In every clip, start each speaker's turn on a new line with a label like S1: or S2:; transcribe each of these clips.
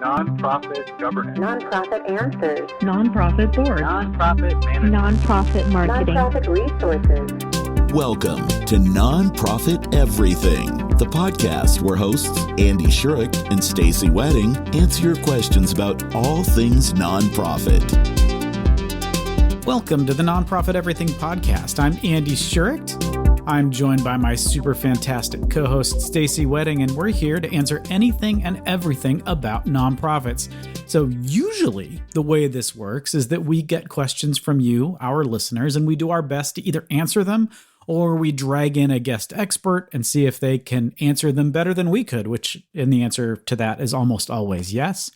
S1: Nonprofit governance.
S2: Nonprofit answers.
S3: Nonprofit board.
S1: Nonprofit management.
S3: Nonprofit marketing.
S2: Nonprofit resources.
S4: Welcome to Nonprofit Everything, the podcast where hosts Andy Shurick and Stacey Wedding answer your questions about all things nonprofit.
S5: Welcome to the Nonprofit Everything podcast. I'm Andy Shurick. I'm joined by my super fantastic co-host Stacey Wedding, and we're here to answer anything and everything about nonprofits. So usually the way this works is that we get questions from you, our listeners, and we do our best to either answer them or we drag in a guest expert and see if they can answer them better than we could, which in the answer to that is almost always yes.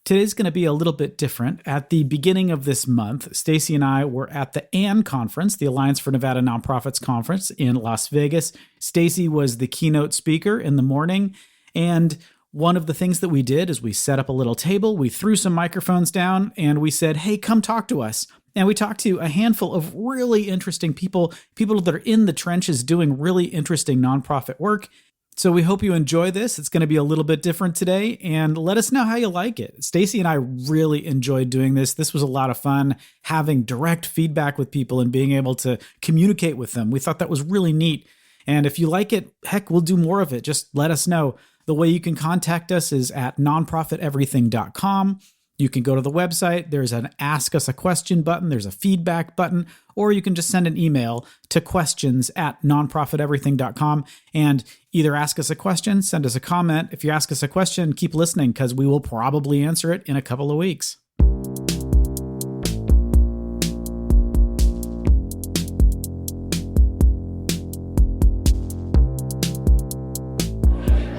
S5: Today's going to be a little bit different. At the beginning of this month, Stacey and I were at the ANN conference, the Alliance for Nevada Nonprofits conference in Las Vegas. Stacey was the keynote speaker in the morning, and one of the things that we did is we set up a little table, we threw some microphones down, and we said, hey, come talk to us. And we talked to a handful of really interesting people that are in the trenches doing really interesting nonprofit work. So we hope you enjoy this. It's going to be a little bit different today, and let us know how you like it. Stacey and I really enjoyed doing this. This was a lot of fun, having direct feedback with people and being able to communicate with them. We thought that was really neat. And if you like it, heck, we'll do more of it. Just let us know. The way you can contact us is at nonprofiteverything.com. You can go to the website. There's an Ask Us a Question button. There's a feedback button, or you can just send an email to questions@nonprofiteverything.com and either ask us a question, send us a comment. If you ask us a question, keep listening because we will probably answer it in a couple of weeks.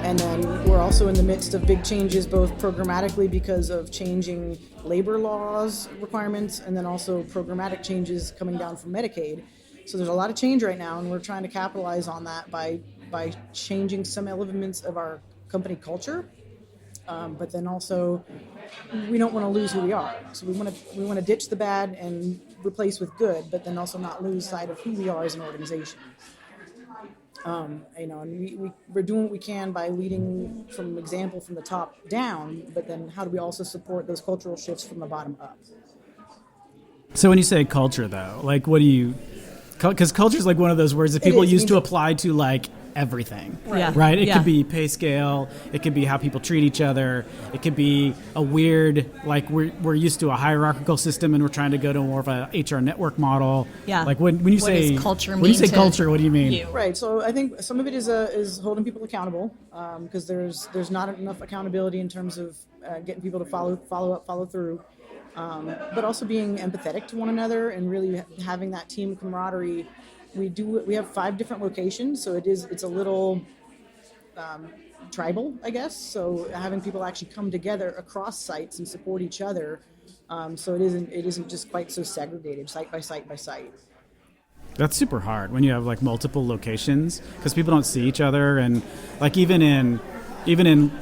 S6: And then we're also in the midst of big changes, both programmatically because of changing labor laws requirements, and then also programmatic changes coming down from Medicaid. So there's a lot of change right now, and we're trying to capitalize on that by changing some elements of our company culture. But then also, we don't want to lose who we are. So we want to ditch the bad and replace with good, but then also not lose sight of who we are as an organization. And we're doing what we can by leading from example from the top down, but then how do we also support those cultural shifts from the bottom up?
S5: So when you say culture, though, like what do you... Because culture is like one of those words that people use to apply to like everything, right? It could be pay scale. It could be how people treat each other. It could be a weird, like we're used to a hierarchical system and we're trying to go to more of a HR network model. Yeah. Like when you say culture, what do you mean?
S6: Right. So I think some of it is holding people accountable because there's not enough accountability in terms of getting people to follow through. But also being empathetic to one another and really having that team camaraderie. We have 5 different locations, so it's a little tribal, I guess. So having people actually come together across sites and support each other, so it isn't just quite so segregated, site by site by site.
S5: That's super hard when you have like multiple locations because people don't see each other, and like even in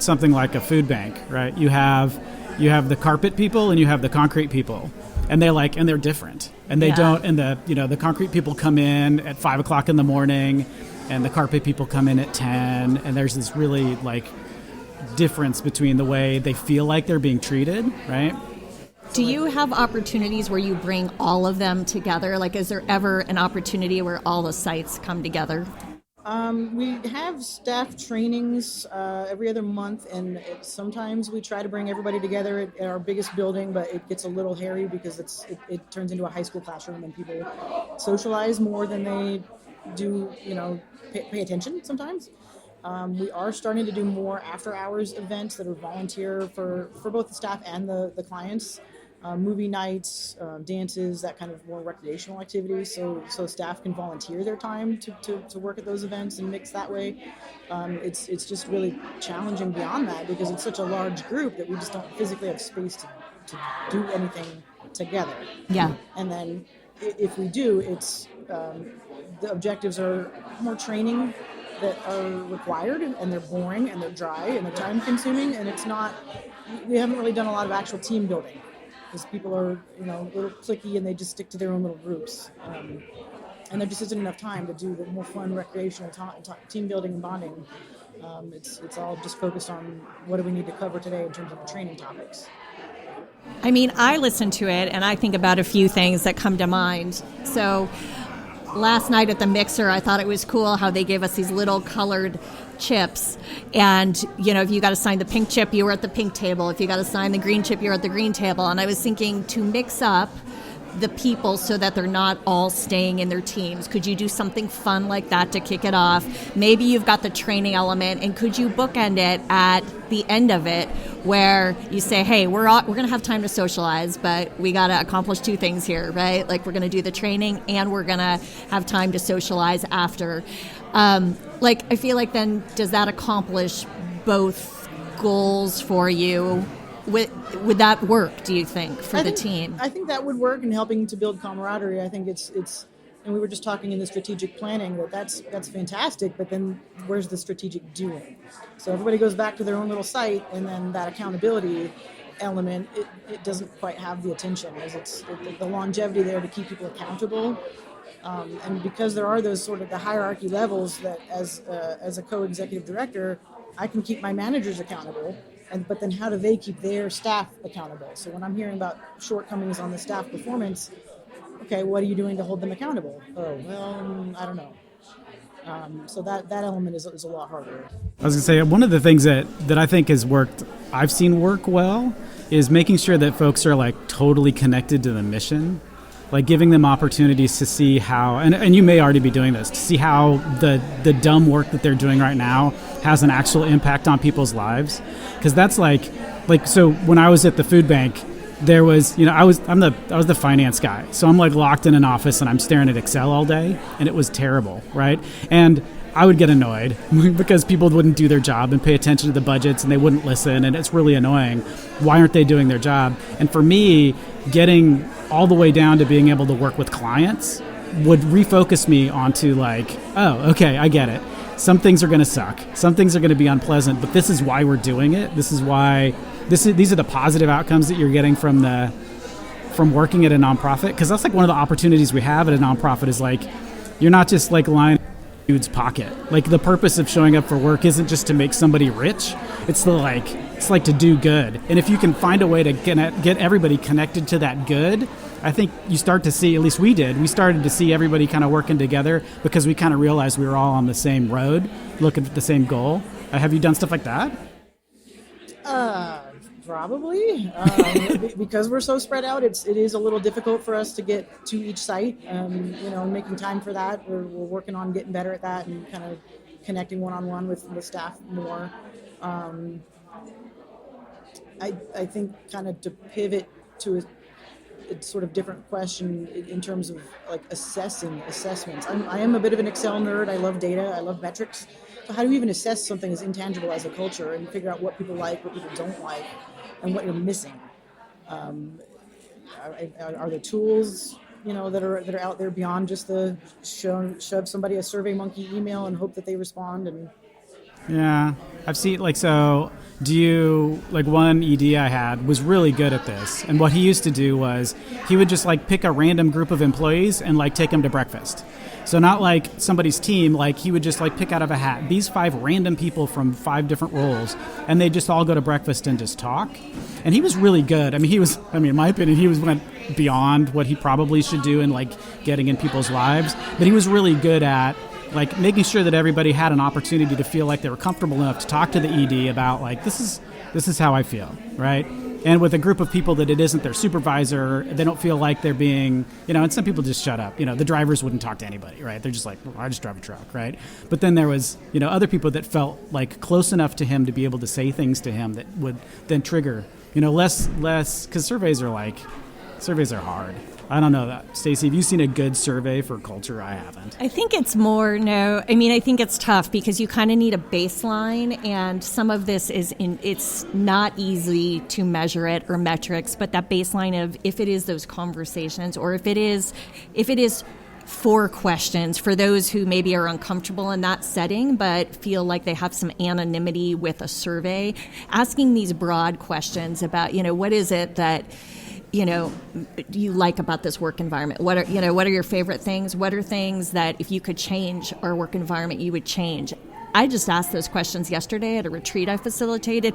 S5: something like a food bank, right? You have the carpet people and you have the concrete people, and they're different, and they don't. And the concrete people come in at 5 o'clock in the morning, and the carpet people come in at 10. And there's this really like difference between the way they feel like they're being treated, right?
S7: Do you have opportunities where you bring all of them together? Like, is there ever an opportunity where all the sites come together?
S6: We have staff trainings every other month, and sometimes we try to bring everybody together at our biggest building, but it gets a little hairy because it turns into a high school classroom and people socialize more than they do, pay attention sometimes. We are starting to do more after-hours events that are volunteer for both the staff and the clients. Movie nights, dances, that kind of more recreational activities, so staff can volunteer their time to work at those events and mix that way. It's just really challenging beyond that because it's such a large group that we just don't physically have space to do anything together. Yeah. And then if we do, it's the objectives are more training that are required, and they're boring and they're dry and they're time consuming, and we haven't really done a lot of actual team building. Because people are, a little cliquey and they just stick to their own little groups. And there just isn't enough time to do the more fun recreational team building and bonding It's all just focused on what do we need to cover today in terms of the training topics.
S7: I mean, I listen to it and I think about a few things that come to mind. So last night at the mixer, I thought it was cool how they gave us these little colored chips. And, you know, if you got to sign the pink chip, you were at the pink table. If you got to sign the green chip, you're at the green table. And I was thinking to mix up the people so that they're not all staying in their teams. Could you do something fun like that to kick it off? Maybe you've got the training element, and could you bookend it at the end of it where you say, hey, we're going to have time to socialize, but we got to accomplish two things here, right? Like we're going to do the training and we're going to have time to socialize after. I feel like then does that accomplish both goals for you? Would that work, do you think, for the team?
S6: I think that would work in helping to build camaraderie. I think it's and we were just talking in the strategic planning that's fantastic, but then where's the strategic doing? So everybody goes back to their own little site, and then that accountability element, it doesn't quite have the attention, as it's the longevity there to keep people accountable. And because there are those sort of the hierarchy levels that as a co-executive director, I can keep my managers accountable. But then how do they keep their staff accountable? So when I'm hearing about shortcomings on the staff performance, okay, what are you doing to hold them accountable? Oh, well, I don't know. So that element is a lot harder.
S5: I was going to say, one of the things that I think has worked, I've seen work well, is making sure that folks are like totally connected to the mission. Like giving them opportunities to see how, and you may already be doing this, to see how the dumb work that they're doing right now has an actual impact on people's lives. Because that's like so when I was at the food bank, there was, you know, I was the finance guy. So I'm like locked in an office and I'm staring at Excel all day, and it was terrible, right? And I would get annoyed because people wouldn't do their job and pay attention to the budgets, and they wouldn't listen, and it's really annoying. Why aren't they doing their job? And for me, getting all the way down to being able to work with clients would refocus me onto like, oh, okay, I get it. Some things are going to suck. Some things are going to be unpleasant, but this is why we're doing it. This is why these are the positive outcomes that you're getting from working at a nonprofit. Because that's like one of the opportunities we have at a nonprofit is like, you're not just like lying in a dude's pocket. Like the purpose of showing up for work isn't just to make somebody rich. It's like to do good. And if you can find a way to get everybody connected to that good, I think you start to see, at least we started to see everybody kind of working together because we kind of realized we were all on the same road, looking at the same goal. Have you done stuff like that?
S6: Probably. Because we're so spread out, it is a little difficult for us to get to each site. Making time for that. We're working on getting better at that and kind of connecting one-on-one with staff more. I think kind of to pivot to a sort of different question in terms of like assessments. I am a bit of an Excel nerd. I love data. I love metrics. So how do you even assess something as intangible as a culture and figure out what people like, what people don't like, and what you're missing? Are there tools, that are out there beyond just the shove somebody a SurveyMonkey email and hope that they respond? And
S5: yeah, I've seen one ED I had was really good at this. And what he used to do was he would just like pick a random group of employees and like take them to breakfast. So not like somebody's team, like he would just like pick out of a hat these 5 random people from 5 different roles, and they just all go to breakfast and just talk. And he was really good. In my opinion, he went beyond what he probably should do in like getting in people's lives, but he was really good at like making sure that everybody had an opportunity to feel like they were comfortable enough to talk to the ED about like, this is how I feel, right? And with a group of people that it isn't their supervisor, they don't feel like they're being, and some people just shut up. The drivers wouldn't talk to anybody, right? They're just like, well, I just drive a truck, right? But then there was, other people that felt like close enough to him to be able to say things to him that would then trigger, less, because surveys are hard. I don't know that. Stacey, have you seen a good survey for culture? I haven't.
S7: I think it's more, no. I mean, I think it's tough because you kind of need a baseline, and some of this it's not easy to measure it or metrics, but that baseline of if it is those conversations or if it is 4 questions for those who maybe are uncomfortable in that setting but feel like they have some anonymity with a survey, asking these broad questions about, what is it that you like about this work environment? What are your favorite things? What are things that if you could change our work environment, you would change? I just asked those questions yesterday at a retreat I facilitated,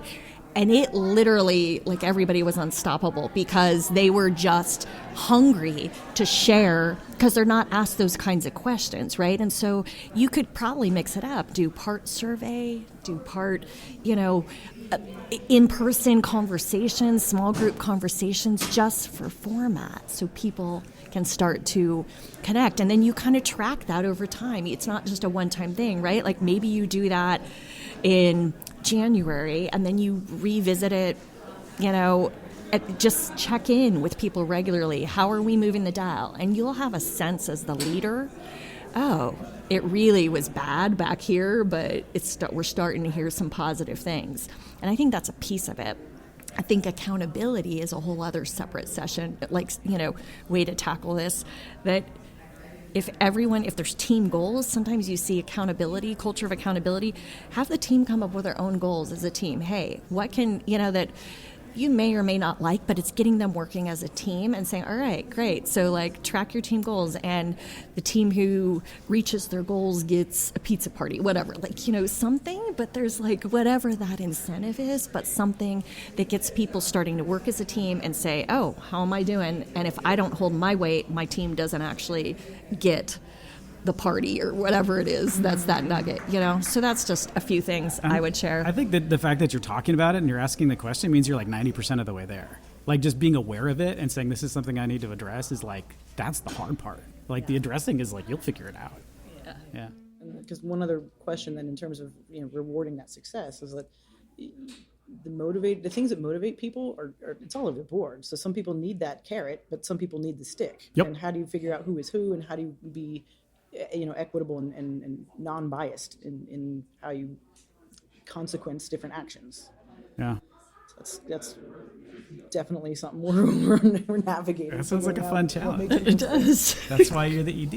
S7: and it literally, like, everybody was unstoppable because they were just hungry to share because they're not asked those kinds of questions, right? And so you could probably mix it up, do part survey, do part, in-person conversations, small group conversations, just for format so people can start to connect. And then you kind of track that over time. It's not just a one-time thing, right? Like maybe you do that in January and then you revisit it, just check in with people regularly. How are we moving the dial? And you'll have a sense as the leader, oh, it really was bad back here, but we're starting to hear some positive things. And I think that's a piece of it. I think accountability is a whole other separate session, way to tackle this. That if there's team goals, sometimes you see accountability, culture of accountability, have the team come up with their own goals as a team. Hey, what can, that you may or may not like, but it's getting them working as a team and saying, all right, great. So like track your team goals, and the team who reaches their goals gets a pizza party, whatever, something, but there's like whatever that incentive is, but something that gets people starting to work as a team and say, oh, how am I doing? And if I don't hold my weight, my team doesn't actually get the party or whatever it is. That's that nugget, So that's just a few things I would share.
S5: I think that the fact that you're talking about it and you're asking the question means you're like 90% of the way there. Like just being aware of it and saying this is something I need to address is like, that's the hard part. Like the addressing is like, you'll figure it out. Yeah.
S6: Because one other question then in terms of rewarding that success is that the things that motivate people are it's all over the board. So some people need that carrot, but some people need the stick.
S5: Yep.
S6: And how do you figure out who is who, and how do you be equitable and non-biased in how you consequence different actions?
S5: Yeah.
S6: So that's definitely something we're navigating.
S5: That sounds like a fun challenge.
S7: It does.
S5: That's why you're the ED.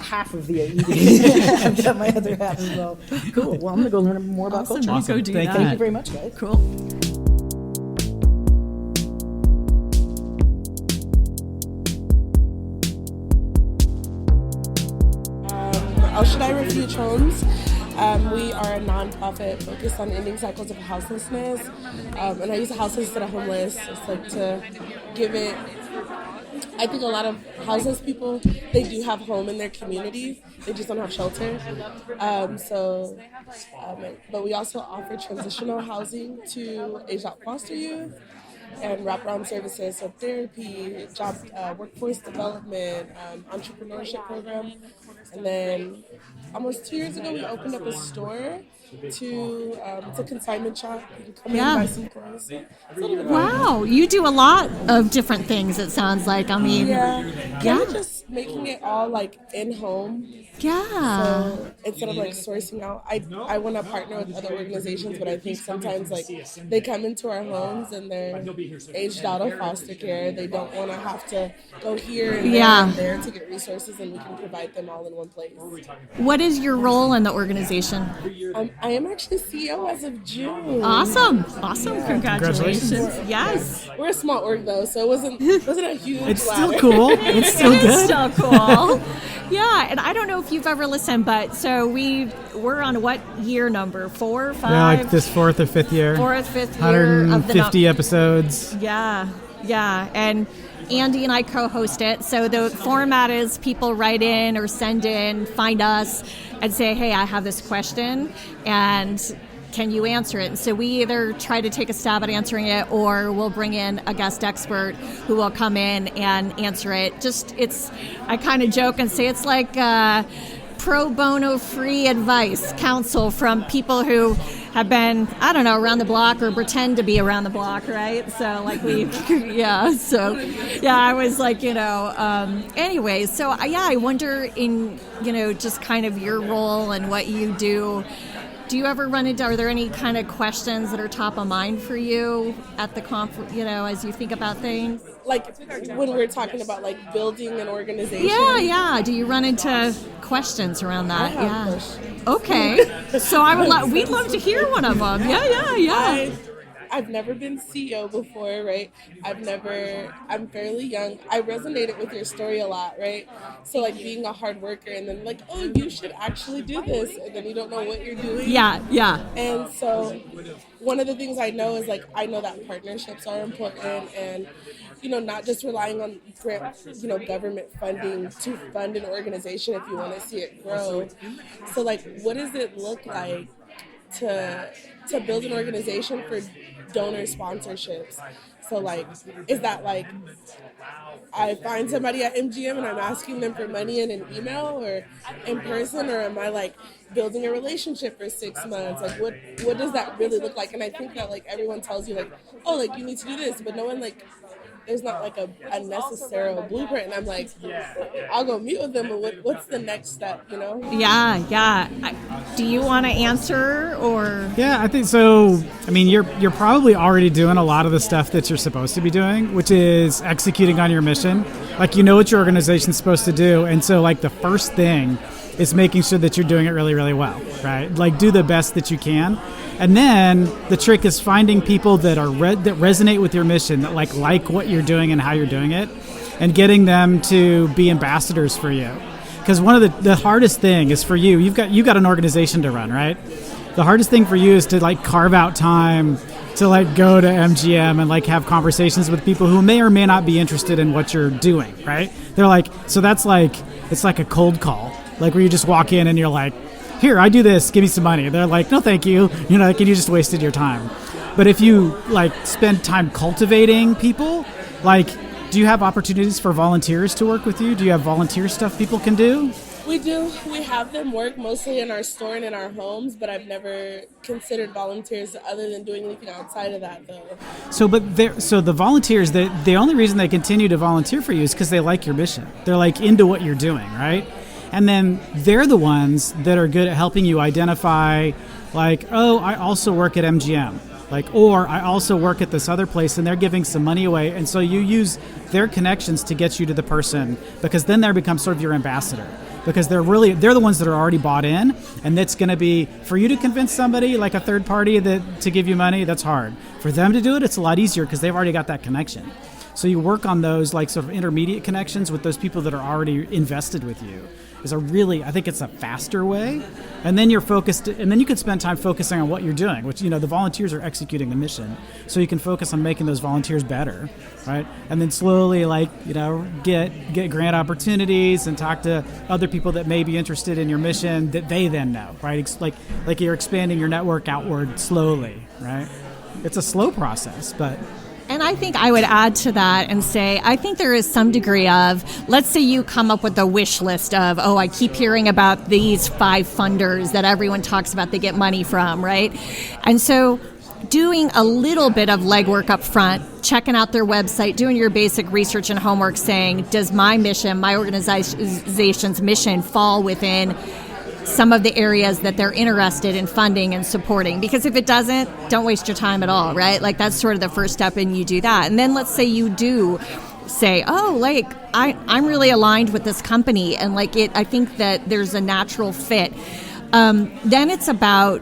S6: Half of the ED. I've got my other half as well. Cool. Well, I'm going to go learn more about culture.
S7: Awesome. Go do that.
S6: Thank you very much, guys.
S7: Cool.
S8: How should I refuge homes? We are a nonprofit focused on ending cycles of houselessness, and I use houseless instead of homeless. It's like to give it. I think a lot of houseless people, they do have home in their community, they just don't have shelter. But we also offer transitional housing to age-out foster youth and wraparound services, so therapy, job, workforce development, entrepreneurship program. And then almost 2 years ago, we opened up a store it's a consignment shop. You can come in and buy some clothes.
S7: Wow, you do a lot of different things, it sounds like. I mean,
S8: yeah. Just making it all like in home.
S7: Yeah.
S8: So instead of like sourcing out, I want to partner with other organizations, but I think sometimes like they come into our homes and they're aged out of foster care. They don't want to have to go here and there and there to get resources, and we can provide them all in one place.
S7: What is your role in the organization?
S8: I am actually CEO as of June.
S7: Awesome. Congratulations. Yes.
S8: We're a small org though, so it wasn't a huge
S5: It's
S8: ladder.
S5: still cool. It's still good.
S7: It's still cool. Yeah, and I don't know if you've ever listened, but so we're on what year number? 4 or 5?
S5: Yeah, like this 4th or 5th year.
S7: 4th, 5th year.
S5: 150 episodes.
S7: Yeah. And Andy and I co-host it. So the format is people write in or send in, find us, and say, hey, I have this question, and can you answer it? And so we either try to take a stab at answering it, or we'll bring in a guest expert who will come in and answer it. I kind of joke and say it's like pro bono free advice, counsel from people who have been, around the block or pretend to be around the block, right? So like I was like, anyway, so I wonder in, just kind of your role and what you do. Do you ever are there any kind of questions that are top of mind for you at the conference, as you think about things?
S8: Like when we're talking about like building an organization?
S7: Yeah. Do you run into questions around that? Yeah. Okay. So we'd love to hear one of them. Yeah.
S8: I've never been CEO before, right? I'm fairly young. I resonated with your story a lot, right? So like being a hard worker and then like, oh, you should actually do this. And then you don't know what you're doing.
S7: Yeah.
S8: And so one of the things I know is like, I know that partnerships are important and, not just relying on government funding to fund an organization if you want to see it grow. So like, what does it look like to build an organization for donor sponsorships? So like, is that like I find somebody at MGM and I'm asking them for money in an email or in person, or am I like building a relationship for 6 months? Like what does that really look like? And I think that like everyone tells you like, oh, like you need to do this, but no one like, there's not like a necessary blueprint. And I'm like, I'll go meet with them, but what's the next step,
S7: Yeah. Do you want to answer or?
S5: Yeah, I think so. I mean, you're probably already doing a lot of the stuff that you're supposed to be doing, which is executing on your mission. Like, what your organization's supposed to do. And so like the first thing is making sure that you're doing it really, really well, right? Like do the best that you can. And then the trick is finding people that are that resonate with your mission, that like what you're doing and how you're doing it, and getting them to be ambassadors for you. Because one of the hardest thing is for you, you've got an organization to run, right? The hardest thing for you is to like carve out time to like go to MGM and like have conversations with people who may or may not be interested in what you're doing, right? They're like, so that's like, it's like a cold call, like where you just walk in and you're like, here, I do this, give me some money. They're like, no, thank you. And you just wasted your time. But if you like spend time cultivating people, like, do you have opportunities for volunteers to work with you? Do you have volunteer stuff people can do?
S8: We do. We have them work mostly in our store and in our homes, but I've never considered volunteers other than doing anything outside of that, though.
S5: So the volunteers, the only reason they continue to volunteer for you is because they like your mission. They're like into what you're doing, right? And then they're the ones that are good at helping you identify, like, oh, I also work at MGM. Like, or I also work at this other place and they're giving some money away. And so you use their connections to get you to the person, because then they become sort of your ambassador, because they're the ones that are already bought in. And that's going to be, for you to convince somebody like a third party to give you money, that's hard. For them to do it, it's a lot easier because they've already got that connection. So you work on those like sort of intermediate connections with those people that are already invested with you. I think it's a faster way. And then you're focused, and then you can spend time focusing on what you're doing, which, the volunteers are executing the mission. So you can focus on making those volunteers better, right? And then slowly, get grant opportunities and talk to other people that may be interested in your mission that they then know, right? Like you're expanding your network outward slowly, right? It's a slow process, but...
S7: And I think I would add to that and say, I think there is some degree of, let's say you come up with a wish list of, oh, I keep hearing about these 5 funders that everyone talks about they get money from, right? And so doing a little bit of legwork up front, checking out their website, doing your basic research and homework, saying, does my mission, my organization's mission fall within some of the areas that they're interested in funding and supporting? Because if it doesn't, don't waste your time at all, right? Like that's sort of the first step, and you do that. And then let's say you do say, oh, like I'm really aligned with this company, and like I think that there's a natural fit. Then it's about,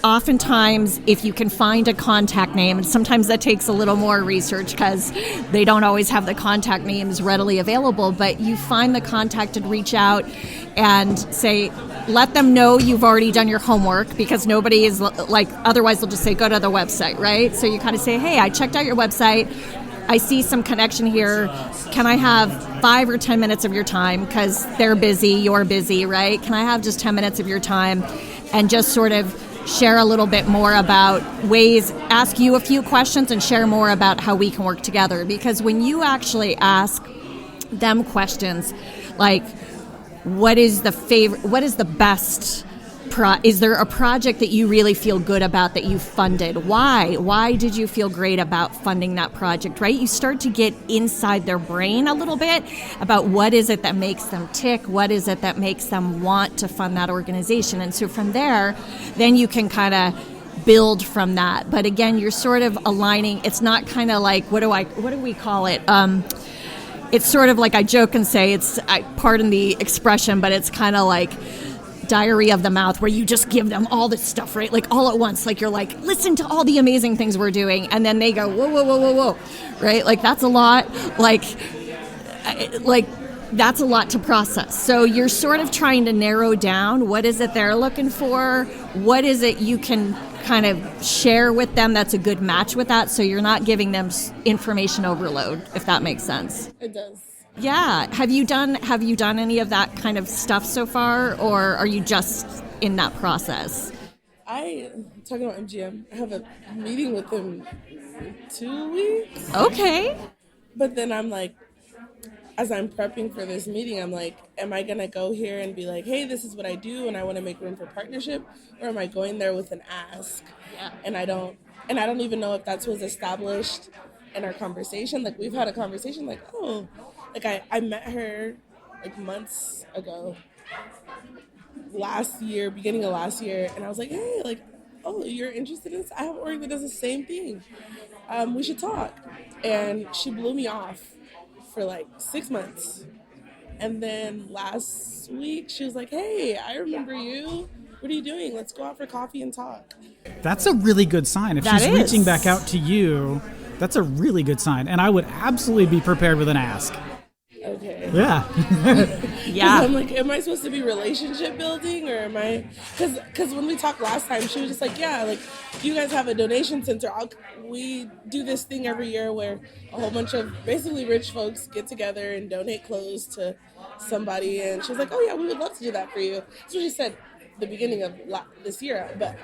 S7: oftentimes, if you can find a contact name, and sometimes that takes a little more research because they don't always have the contact names readily available, but you find the contact and reach out and say, let them know you've already done your homework, because nobody is like, otherwise they'll just say, go to the website, right? So you kind of say, hey, I checked out your website. I see some connection here. Can I have 5 or 10 minutes of your time? Because they're busy, you're busy, right? Can I have just 10 minutes of your time and just sort of share a little bit more about ways, ask you a few questions and share more about how we can work together? Because when you actually ask them questions like, what is the best is there a project that you really feel good about that you funded? Why did you feel great about funding that project, right? You start to get inside their brain a little bit about what is it that makes them tick, what is it that makes them want to fund that organization. And so from there, then you can kind of build from that. But again, you're sort of aligning. It's not kind of like, what do we call it? It's sort of like, I joke and say, pardon the expression, but it's kind of like diary of the mouth where you just give them all this stuff, right? Like all at once, like you're like, listen to all the amazing things we're doing. And then they go, whoa, whoa, whoa, whoa, whoa, right? Like that's a lot, like that's a lot to process. So you're sort of trying to narrow down what is it they're looking for, what is it you can kind of share with them that's a good match with that, so you're not giving them information overload, if that makes sense.
S8: It does.
S7: Yeah. Have you done any of that kind of stuff so far, or are you just in that process?
S8: Talking about MGM, I have a meeting with them in 2 weeks.
S7: Okay.
S8: But then I'm like, as I'm prepping for this meeting, I'm like, am I going to go here and be like, hey, this is what I do and I want to make room for partnership? Or am I going there with an ask?
S7: Yeah.
S8: And I don't even know if that was established in our conversation. Like, we've had a conversation like, oh, like I met her like months ago, beginning of last year. And I was like, hey, like, oh, you're interested in this? I have an org that does the same thing. We should talk. And she blew me off for like 6 months. And then last week she was like, hey, I remember you. What are you doing? Let's go out for coffee and talk.
S5: That's a really good sign. If she's reaching back out to you, that's a really good sign. And I would absolutely be prepared with an ask.
S8: Okay.
S5: Yeah.
S7: Yeah.
S8: I'm like, am I supposed to be relationship building, or am I? Because when we talked last time, she was just like, yeah, like, you guys have a donation center. We do this thing every year where a whole bunch of basically rich folks get together and donate clothes to somebody. And she was like, oh yeah, we would love to do that for you. That's what she said at the beginning of this year. But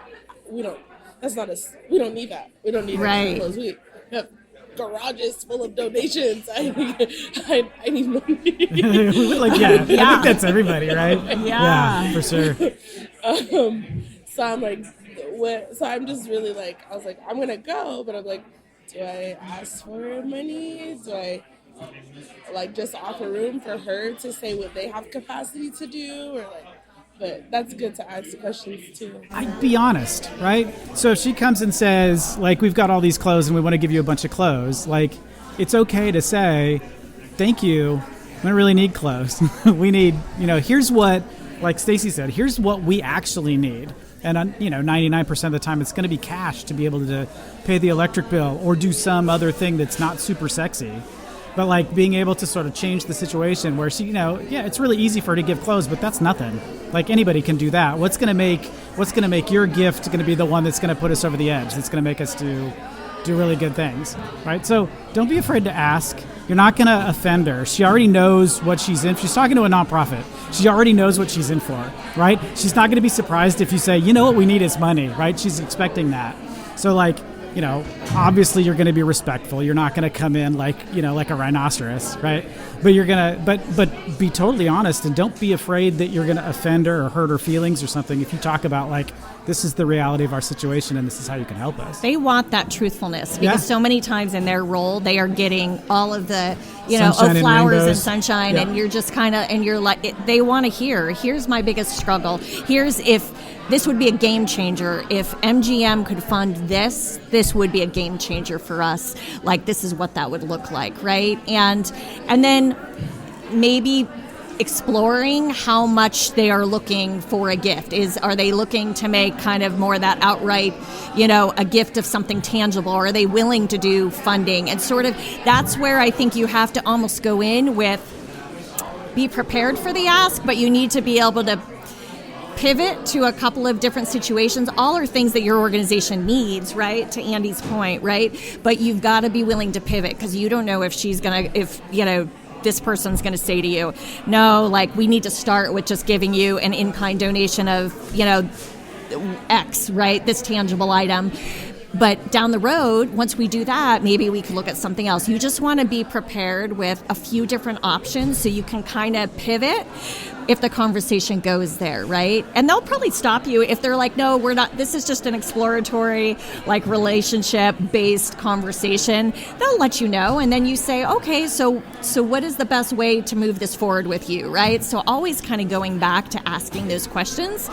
S8: we don't. That's not us. We don't need that. We don't need
S7: right.
S8: clothes. We have garages full of donations. I need money.
S5: I think that's everybody, right? Yeah, for sure.
S8: So I'm like, what? So I'm just really like, I was like, I'm gonna go, but I'm like, do I ask for money? Do I like just offer room for her to say what they have capacity to do, or like? But that's good to ask questions too.
S5: I'd be honest, right? So if she comes and says, like, we've got all these clothes and we want to give you a bunch of clothes, like, it's okay to say, thank you, we don't really need clothes. We need, here's what, like Stacey said, here's what we actually need. And, 99% of the time it's going to be cash to be able to pay the electric bill or do some other thing that's not super sexy. But like being able to sort of change the situation where she, it's really easy for her to give clothes, but that's nothing. Like anybody can do that. What's going to make your gift going to be the one that's going to put us over the edge? That's going to make us do really good things, right? So don't be afraid to ask. You're not going to offend her. She already knows what she's in. She's talking to a nonprofit. She already knows what she's in for, right? She's not going to be surprised if you say, what we need is money, right? She's expecting that. So like, obviously you're going to be respectful. You're not going to come in like a rhinoceros, right? But you're going to, but be totally honest and don't be afraid that you're going to offend her or hurt her feelings or something. If you talk about like, this is the reality of our situation and this is how you can help us.
S7: They want that truthfulness because so many times in their role, they are getting all of the,
S5: sunshine
S7: flowers
S5: and
S7: and sunshine and you're just kind of, and you're like, they want to hear, here's my biggest struggle. Here's if this would be a game changer. If MGM could fund this would be a game changer for us. Like, this is what that would look like, right? And then maybe exploring how much they are looking for a gift. Are they looking to make kind of more that outright, a gift of something tangible? Or are they willing to do funding? And sort of that's where I think you have to almost go in with, be prepared for the ask, but you need to be able to pivot to a couple of different situations. All are things that your organization needs, right? To Andy's point, right? But you've got to be willing to pivot because you don't know if this person's going to say to you, no, like we need to start with just giving you an in-kind donation of, X, right? This tangible item. But down the road, once we do that, maybe we can look at something else. You just want to be prepared with a few different options so you can kind of pivot if the conversation goes there, right? And they'll probably stop you if they're like, no, we're not, this is just an exploratory, like relationship-based conversation. They'll let you know, and then you say, okay, so what is the best way to move this forward with you, right? So always kind of going back to asking those questions.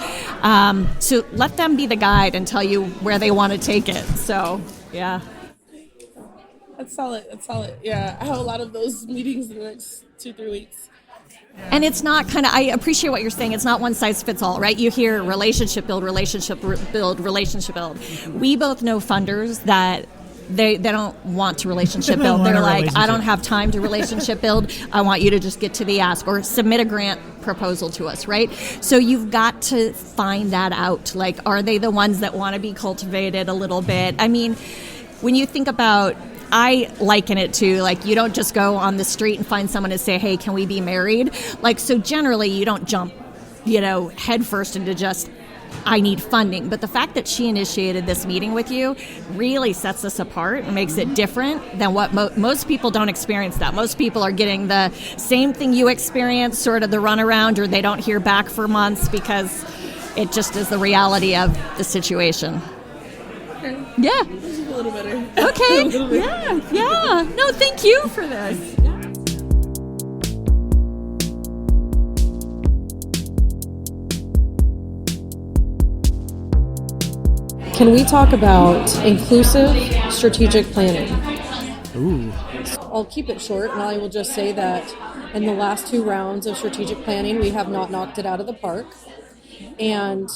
S7: So let them be the guide and tell you where they want to take it. So, yeah.
S8: That's solid. Yeah, I have a lot of those meetings in the next 2-3 weeks.
S7: And it's not I appreciate what you're saying. It's not one size fits all, right? You hear relationship build, relationship build, relationship build. We both know funders that they don't want to relationship build. They're like, I don't have time to relationship build. I want you to just get to the ask or submit a grant proposal to us, right? So you've got to find that out. Like, are they the ones that want to be cultivated a little bit? I mean, when you think about, I liken it to, like, you don't just go on the street and find someone and say, hey, can we be married? Like, so generally you don't jump, head first into just, I need funding. But the fact that she initiated this meeting with you really sets us apart and makes it different than what most people don't experience that. Most people are getting the same thing you experience, sort of the runaround, or they don't hear back for months because it just is the reality of the situation.
S8: Okay.
S7: Yeah.
S8: This is a little better.
S7: Okay.
S8: A little bit.
S7: Yeah. No, thank you for this.
S9: Can we talk about inclusive strategic planning?
S5: Ooh.
S9: I'll keep it short, and I will just say that in the last 2 rounds of strategic planning, we have not knocked it out of the park. And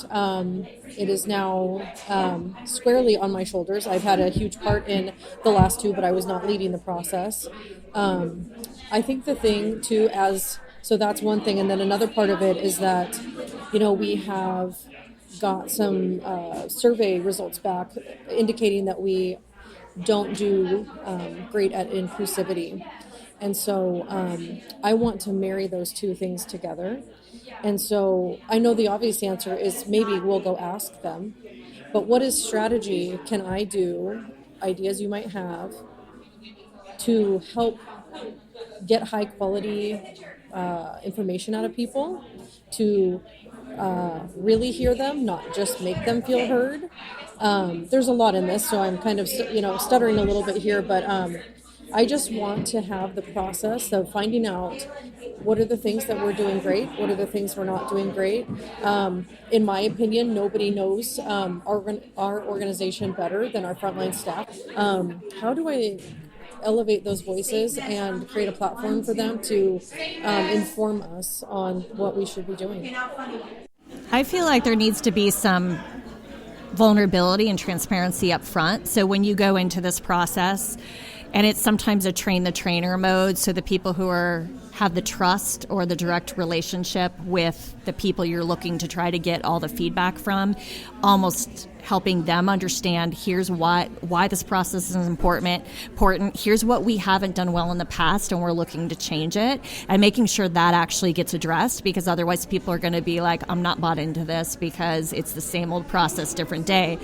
S9: it is now squarely on my shoulders. I've had a huge part in the last 2, but I was not leading the process. I think the thing, too, so that's one thing. And then another part of it is that, we have got some survey results back indicating that we don't do great at inclusivity. And so I want to marry those 2 things together. And so I know the obvious answer is maybe we'll go ask them. But what is strategy can I do, ideas you might have, to help get high quality information out of people, to really hear them, not just make them feel heard. There's a lot in this, so I'm kind of stuttering a little bit here, but I just want to have the process of finding out what are the things that we're doing great, what are the things we're not doing great. In my opinion, nobody knows our organization better than our frontline staff. How do I elevate those voices and create a platform for them to inform us on what we should be doing?
S7: I feel like there needs to be some vulnerability and transparency up front. So when you go into this process, and it's sometimes a train the trainer mode, so the people who have the trust or the direct relationship with the people you're looking to try to get all the feedback from, almost helping them understand here's why this process is important. Here's what we haven't done well in the past and we're looking to change it, and making sure that actually gets addressed, because otherwise people are going to be like, I'm not bought into this because it's the same old process, different day.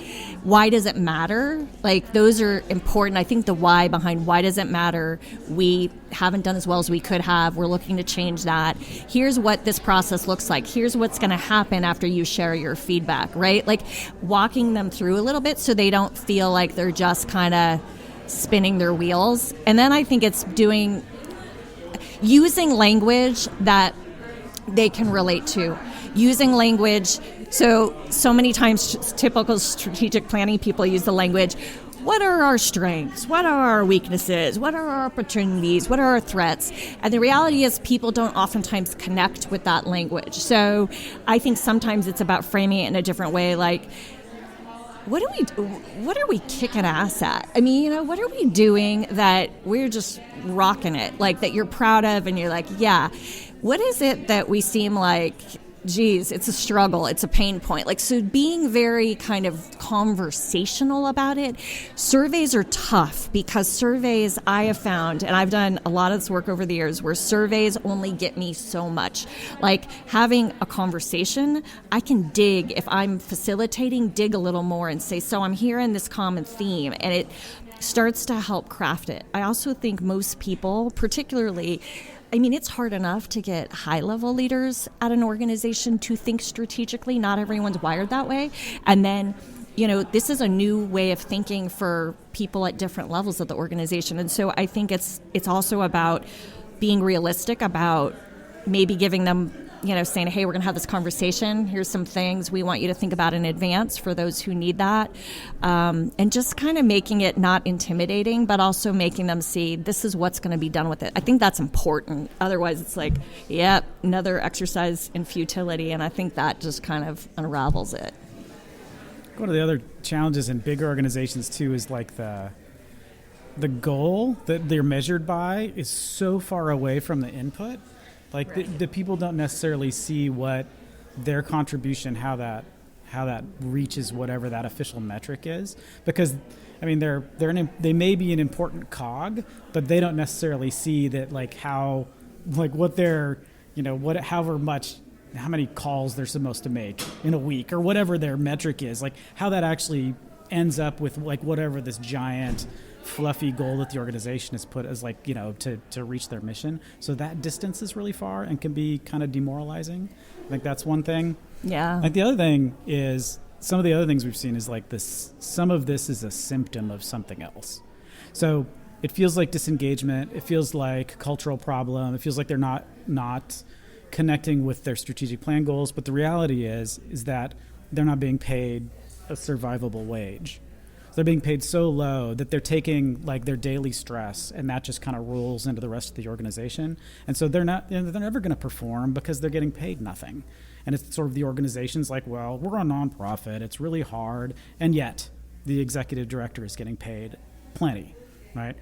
S7: Why does it matter? Like, those are important. I think the why behind why does it matter, we haven't done as well as we could have, we're looking to change that. Here's what this process looks like. Here's what's going to happen after you share your feedback, right? Like, walking them through a little bit so they don't feel like they're just kind of spinning their wheels. And then I think it's using language that they can relate to. Using language, so many times typical strategic planning people use the language, what are our strengths? What are our weaknesses? What are our opportunities? What are our threats? And the reality is people don't oftentimes connect with that language. So I think sometimes it's about framing it in a different way, like, what are we kicking ass at? I mean, what are we doing that we're just rocking it, like, that you're proud of and you're like, yeah. What is it that we seem like, geez, it's a struggle, it's a pain point? Like, so being very kind of conversational about it. Surveys are tough because surveys, I have found, and I've done a lot of this work over the years, where surveys only get me so much. Like, having a conversation, I can dig, if I'm facilitating, dig a little more and say, so I'm hearing this common theme, and it starts to help craft it. I also think most people, particularly, I mean, it's hard enough to get high-level leaders at an organization to think strategically. Not everyone's wired that way. And then, this is a new way of thinking for people at different levels of the organization. And so I think it's also about being realistic about maybe giving them, saying, hey, we're going to have this conversation. Here's some things we want you to think about in advance for those who need that. And just kind of making it not intimidating, but also making them see this is what's going to be done with it. I think that's important. Otherwise, it's like, yep, another exercise in futility. And I think that just kind of unravels it.
S5: One of the other challenges in bigger organizations, too, is like the goal that they're measured by is so far away from the input. Like the people don't necessarily see what their contribution, how that reaches whatever that official metric is, because I mean they may be an important cog, but they don't necessarily see that what they're how many calls they're supposed to make in a week or whatever their metric is, like how that actually ends up with like whatever this giant fluffy goal that the organization has put as to reach their mission. So that distance is really far and can be kind of demoralizing. I think that's one thing.
S7: Yeah.
S5: Like the other thing is some of the other things we've seen is like this, some of this is a symptom of something else. So it feels like disengagement. It feels like cultural problem. It feels like they're not connecting with their strategic plan goals. But the reality is that they're not being paid a survivable wage. They're being paid so low that they're taking like their daily stress, and that just kind of rolls into the rest of the organization. And so they're never going to perform because they're getting paid nothing. And it's sort of the organization's like, well, we're a nonprofit, it's really hard, and yet the executive director is getting paid plenty, right?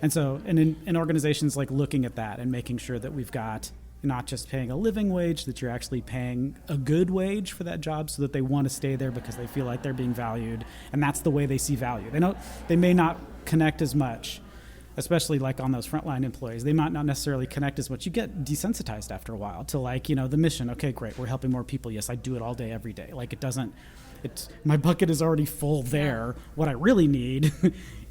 S5: And so, and in organizations like looking at that and making sure that we've got not just paying a living wage, that you're actually paying a good wage for that job so that they want to stay there because they feel like they're being valued. And that's the way they see value. They may not connect as much, especially like on those frontline employees. They might not necessarily connect as much. You get desensitized after a while to the mission. Okay, great. We're helping more people. Yes, I do it all day, every day. Like my bucket is already full there. What I really need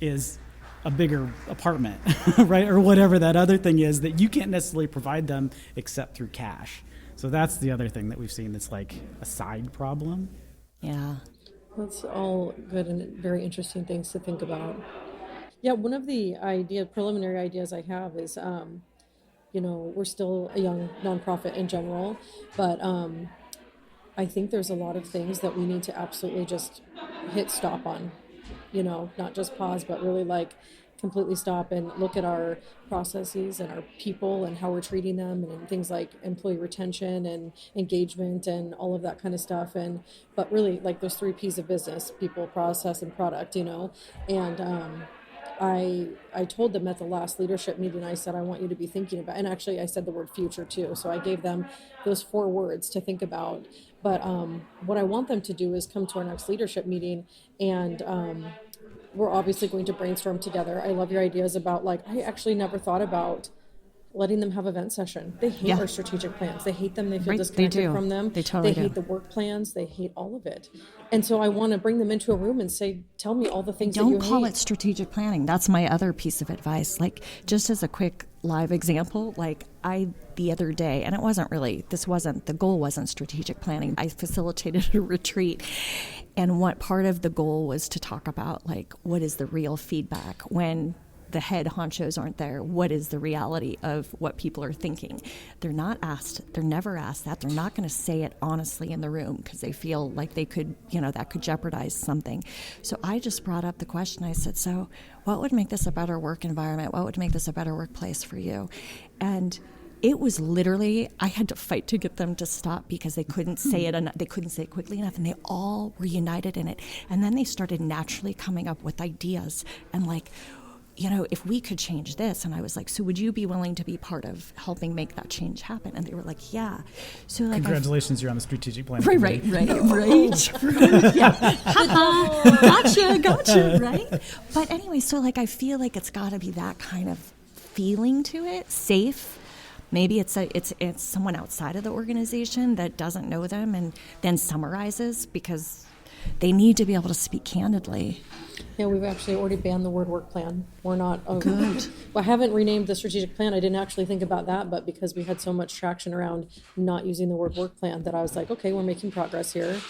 S5: is a bigger apartment, right? Or whatever that other thing is that you can't necessarily provide them except through cash. So that's the other thing that we've seen that's like a side problem.
S7: Yeah.
S9: That's all good and very interesting things to think about. Yeah, one of the preliminary ideas I have is, we're still a young nonprofit in general, but I think there's a lot of things that we need to absolutely just hit stop on. Not just pause, but really like completely stop and look at our processes and our people and how we're treating them, and things like employee retention and engagement and all of that kind of stuff. But really like those 3 P's of business: people, process, and product, and I told them at the last leadership meeting, I said, I want you to be thinking about, and actually I said the word future too. So I gave them those 4 words to think about. But what I want them to do is come to our next leadership meeting, and we're obviously going to brainstorm together. I love your ideas about I actually never thought about letting them have event session. They hate our strategic plans. They hate them. They feel disconnected from them.
S7: They totally
S9: hate the work plans. They hate all of it. And so I want to bring them into a room and say, tell me all the things that you hate.
S7: Don't call it strategic planning. That's my other piece of advice. Just as a quick live example, the other day, and the goal wasn't strategic planning. I facilitated a retreat, and what part of the goal was to talk about what is the real feedback when the head honchos aren't there. What is the reality of what people are thinking? They're never asked that. They're not going to say it honestly in the room because they feel like they could, that could jeopardize something. So I just brought up the question. I said, so what would make this a better work environment? What would make this a better workplace for you? And it was literally, I had to fight to get them to stop because they couldn't say it enough. They couldn't say it quickly enough, and they all were united in it. And then they started naturally coming up with ideas and if we could change this. And I was like, so would you be willing to be part of helping make that change happen? And they were like, yeah. So
S5: Congratulations, you're on the strategic plan.
S7: Right. Yeah. Gotcha, right? But anyway, so I feel like it's got to be that kind of feeling to it, safe. Maybe it's someone outside of the organization that doesn't know them and then summarizes, because they need to be able to speak candidly.
S9: Yeah, we've actually already banned the word work plan. We're not.
S7: Good.
S9: I haven't renamed the strategic plan. I didn't actually think about that, but because we had so much traction around not using the word work plan, that I was like, okay, we're making progress here.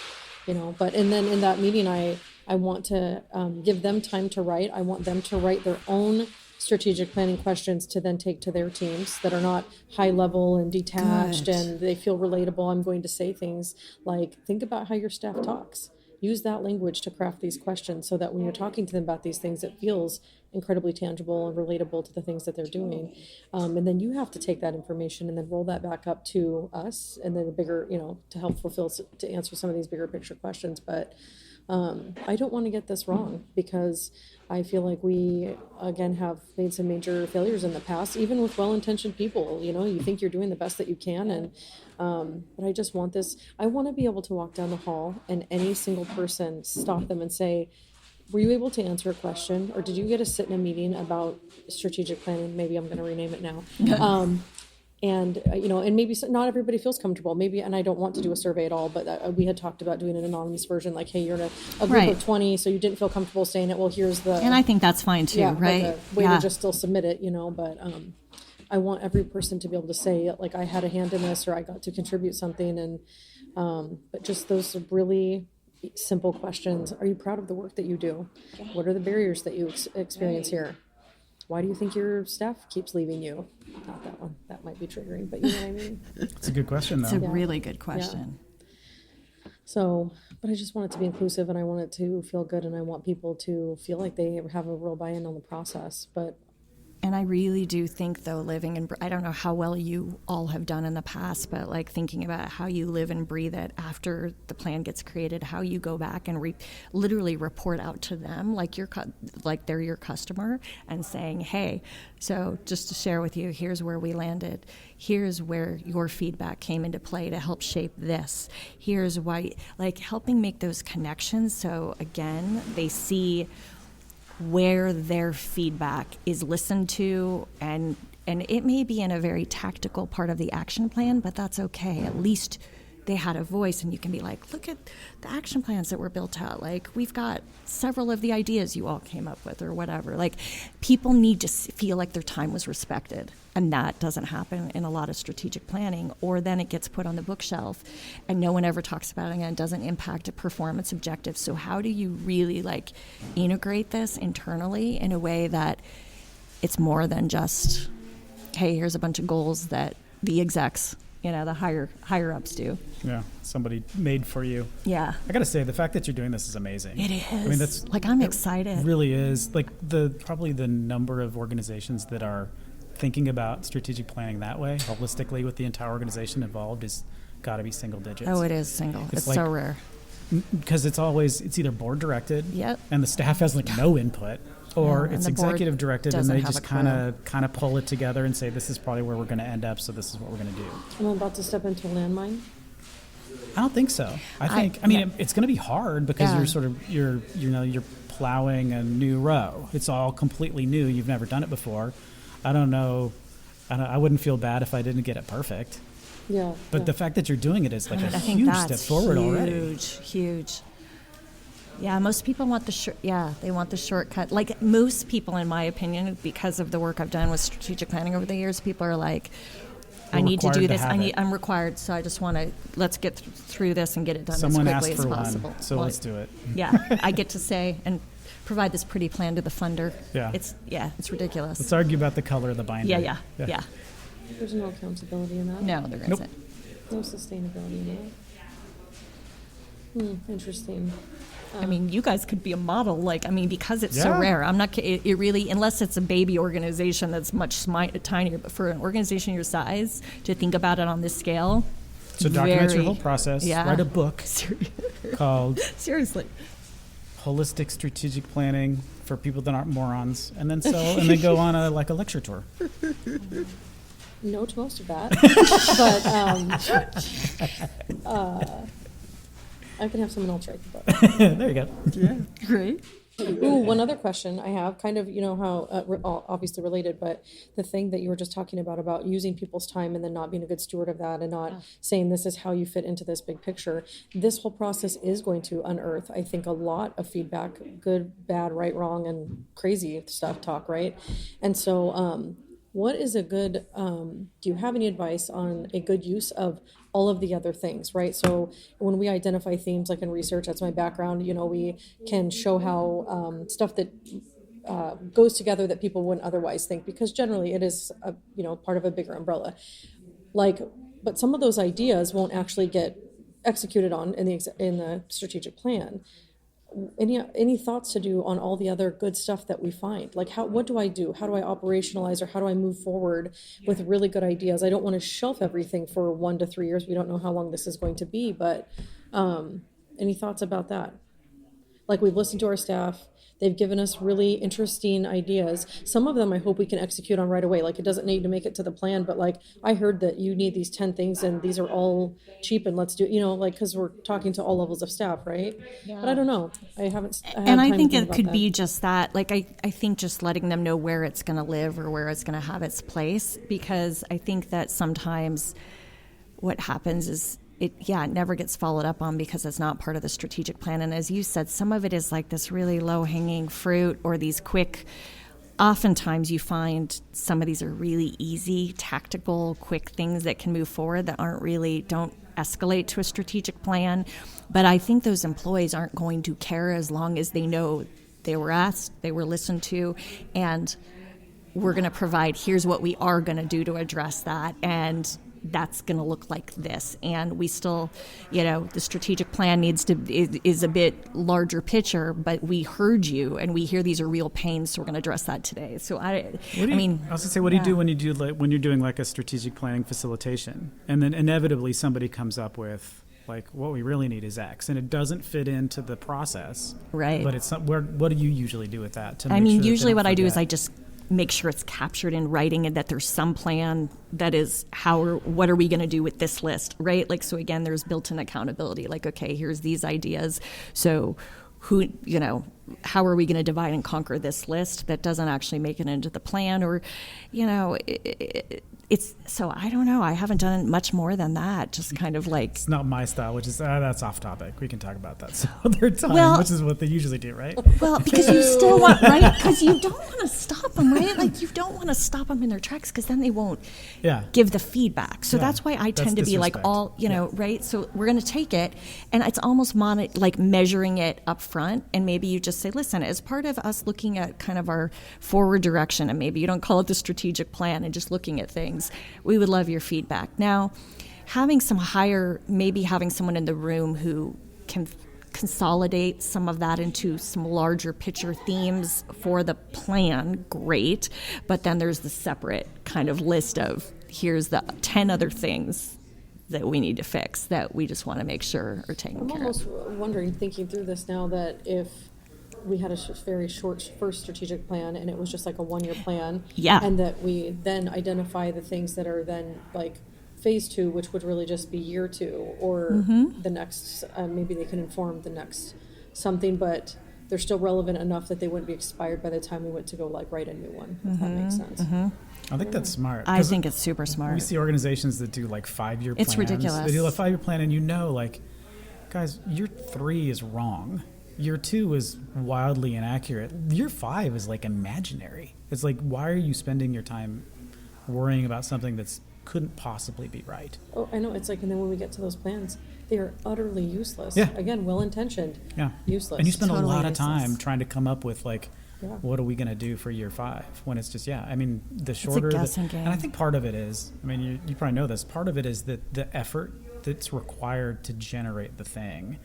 S9: But and then in that meeting, I want to give them time to write. I want them to write their own strategic planning questions to then take to their teams that are not high level and detached and they feel relatable. I'm going to say things like, think about how your staff talks. Use that language to craft these questions so that when you're talking to them about these things, it feels incredibly tangible and relatable to the things that they're doing. And then you have to take that information and then roll that back up to us and then the bigger, to help to answer some of these bigger picture questions. But I don't want to get this wrong because I feel like we, again, have made some major failures in the past, even with well-intentioned people. You think you're doing the best that you can. And but I just want this. I want to be able to walk down the hall and any single person stop them and say, were you able to answer a question? Or did you get to sit in a meeting about strategic planning? Maybe I'm going to rename it now. And maybe not everybody feels comfortable. Maybe, and I don't want to do a survey at all, but we had talked about doing an anonymous version, like, hey, you're in a group of 20, so you didn't feel comfortable saying it. Well, here's the...
S7: And I think that's fine too, right?
S9: Like a way to just still submit it, but I want every person to be able to say, like, I had a hand in this or I got to contribute something. And but just those really simple questions. Are you proud of the work that you do? What are the barriers that you experience here? Why do you think your staff keeps leaving you? Not that one. That might be triggering, but you know what I mean?
S5: It's a good question, though.
S7: It's a really good question.
S9: Yeah. So, but I just want it to be inclusive and I want it to feel good and I want people to feel like they have a real buy-in on the process.
S7: And I really do think, though, I don't know how well you all have done in the past, but like thinking about how you live and breathe it after the plan gets created, how you go back and literally report out to them like they're your customer and saying, hey, so just to share with you, here's where we landed. Here's where your feedback came into play to help shape this. Here's why, like helping make those connections. So again, they see where their feedback is listened to, and it may be in a very tactical part of the action plan, but that's okay. At least they had a voice, and you can be like, look at the action plans that were built out. Like, we've got several of the ideas you all came up with or whatever. Like, people need to feel like their time was respected, and that doesn't happen in a lot of strategic planning, or then it gets put on the bookshelf and no one ever talks about it again. It doesn't impact a performance objective. So how do you really like integrate this internally in a way that it's more than just, hey, here's a bunch of goals that the execs, the higher ups do.
S5: Yeah, somebody made for you.
S7: Yeah.
S5: I gotta say, the fact that you're doing this is amazing.
S7: It is.
S5: I mean, that's
S7: I'm excited.
S5: It really is. Like probably the number of organizations that are thinking about strategic planning that way, holistically with the entire organization involved, is got to be single digits.
S7: Oh, it is single. It's like, so rare.
S5: Because it's either board directed,
S7: yep, and
S5: the staff has like no input, or it's executive directed and they just kind of pull it together and say, this is probably where we're going to end up, so this is what we're going to do.
S9: I'm about to step into a landmine.
S5: I don't think so. I mean, it's going to be hard because you're plowing a new row. It's all completely new. You've never done it before. I don't know. I wouldn't feel bad if I didn't get it perfect.
S9: Yeah.
S5: But the fact that you're doing it is like a huge step forward already.
S7: Huge. Yeah, most people want they want the shortcut. Like most people, in my opinion, because of the work I've done with strategic planning over the years, people are like, I need to do this. I'm required, so I just want to, let's get through this and get it done as quickly as possible.
S5: So let's do it.
S7: Yeah, I get to say and provide this pretty plan to the funder.
S5: Yeah.
S7: It's ridiculous.
S5: Let's argue about the color of the binder.
S7: Yeah.
S9: There's no accountability in that.
S7: No, there isn't.
S9: No sustainability in that. Interesting.
S7: I mean, you guys could be a model, because it's so rare. I'm not. It really, unless it's a baby organization that's much tinier. But for an organization your size, to think about it on this scale.
S5: So document your whole process. Yeah. Write a book called
S7: seriously
S5: Holistic Strategic Planning for People That Aren't Morons, and then then go on a lecture tour.
S9: No to most of that, but I can have someone else write the book.
S5: There you go.
S7: Yeah, great.
S9: Ooh, one other question I have, kind of, how obviously related, but the thing that you were just talking about using people's time and then not being a good steward of that and not saying this is how you fit into this big picture. This whole process is going to unearth, I think, a lot of feedback, good, bad, right, wrong, and crazy stuff talk, right? And so what is a good, do you have any advice on a good use of all of the other things, right? So when we identify themes, like in research, that's my background, we can show how stuff that goes together that people wouldn't otherwise think, because generally it is a, part of a bigger umbrella. But some of those ideas won't actually get executed on in the strategic plan. Any thoughts to do on all the other good stuff that we find? Like, what do I do? How do I operationalize, or how do I move forward with really good ideas? I don't want to shelf everything for 1 to 3 years. We don't know how long this is going to be, but any thoughts about that? Like, we've listened to our staff. They've given us really interesting ideas. Some of them I hope we can execute on right away. Like, it doesn't need to make it to the plan, but like, I heard that you need these 10 things and these are all cheap and let's do it, because we're talking to all levels of staff, right? Yeah. But I don't know. I think
S7: it could be just that. Like, I think just letting them know where it's going to live or where it's going to have its place, because I think that sometimes what happens is it never gets followed up on because it's not part of the strategic plan. And as you said, some of it is like this really low-hanging fruit, or these quick, oftentimes you find some of these are really easy, tactical, quick things that can move forward that don't escalate to a strategic plan. But I think those employees aren't going to care as long as they know they were asked, they were listened to, and we're going to provide, here's what we are going to do to address that. And that's going to look like this. And we still, the strategic plan is a bit larger picture, but we heard you and we hear these are real pains, so we're going to address that today. So I was going
S5: to say, what do you do when you're doing like a strategic planning facilitation, and then inevitably somebody comes up with like, what we really need is X, and it doesn't fit into the process,
S7: right?
S5: But it's what do you usually do with that?
S7: Usually what I do is I just make sure it's captured in writing and that there's some plan that is what are we going to do with this list, right? Like, so again, there's built-in accountability. Like, okay, here's these ideas. So how are we going to divide and conquer this list that doesn't actually make it into the plan? Or, so I don't know. I haven't done much more than that. Just kind of like,
S5: it's not my style, which is that's off topic. We can talk about that some other time, which is what they usually do, right?
S7: Well, because you still want, right? Because you don't want to stop them, right? Like, you don't want to stop them in their tracks, because then they won't give the feedback. So that's why I tend to be like right? So we're going to take it, and it's almost like measuring it up front, and maybe you just say, listen, as part of us looking at kind of our forward direction, and maybe you don't call it the strategic plan, and just looking at things, we would love your feedback. Now, having someone in the room who can consolidate some of that into some larger picture themes for the plan, great. But then there's the separate kind of list of, here's the 10 other things that we need to fix that we just want to make sure are taken care of.
S9: I'm almost wondering, thinking through this now, that if we had a very short first strategic plan and it was just like a 1-year plan, and that we then identify the things that are then like phase 2, which would really just be year 2, or the next, maybe they can inform the next something, but they're still relevant enough that they wouldn't be expired by the time we went to go like write a new one, if that makes sense.
S5: I think that's smart.
S7: I think it's super smart.
S5: We see organizations that do like 5-year plans.
S7: It's ridiculous.
S5: They do a 5-year plan, and like, guys, year 3 is wrong. Year 2 is wildly inaccurate. Year 5 is like imaginary. It's like, why are you spending your time worrying about something that's couldn't possibly be right?
S9: Oh, I know. It's like, and then when we get to those plans, they are utterly useless.
S5: Yeah.
S9: Again, well-intentioned.
S5: Yeah.
S9: Useless.
S5: And you spend
S7: Totally
S5: a lot of
S7: useless.
S5: time trying to come up with like, what are we going to do for year 5? When it's just, the shorter.
S7: It's a guessing game.
S5: And I think part of it is, you probably know this, part of it is that the effort that's required to generate the thing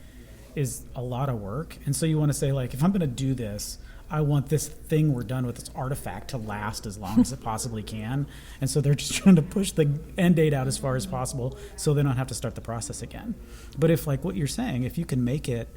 S5: is a lot of work. And so you want to say, like, if I'm going to do this, I want this thing we're done with, this artifact, to last as long as it possibly can. And so they're just trying to push the end date out as far as possible so they don't have to start the process again. But if, like what you're saying, if you can make it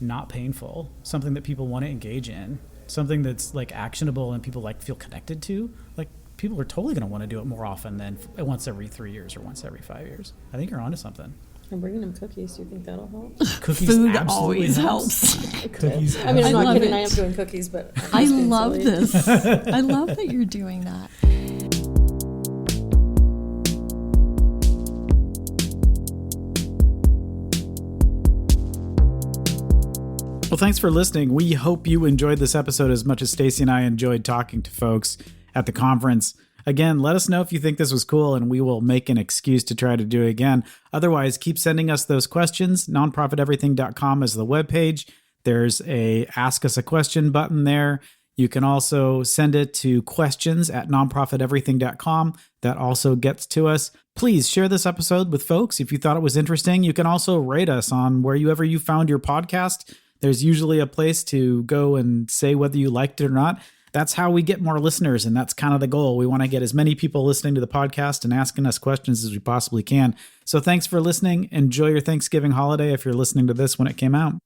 S5: not painful, something that people want to engage in, something that's like actionable and people like feel connected to, like, people are totally going to want to do it more often than once every 3 years or once every 5 years. I think you're onto something.
S9: I'm bringing them cookies. Do you think that'll help?
S5: Cookies
S7: Food
S5: absolutely
S7: always helps.
S5: Cookies.
S9: I mean, I'm
S7: I
S9: not
S7: love
S9: kidding.
S7: it.
S9: I am doing cookies, but
S7: I love this. I love that you're doing that.
S5: Well, thanks for listening. We hope you enjoyed this episode as much as Stacey and I enjoyed talking to folks at the conference. Again, let us know if you think this was cool, and we will make an excuse to try to do it again. Otherwise, keep sending us those questions. Nonprofiteverything.com is the webpage. There's a Ask Us a Question button there. You can also send it to questions@nonprofiteverything.com. That also gets to us. Please share this episode with folks if you thought it was interesting. You can also rate us on wherever you found your podcast. There's usually a place to go and say whether you liked it or not. That's how we get more listeners, and that's kind of the goal. We want to get as many people listening to the podcast and asking us questions as we possibly can. So thanks for listening. Enjoy your Thanksgiving holiday if you're listening to this when it came out.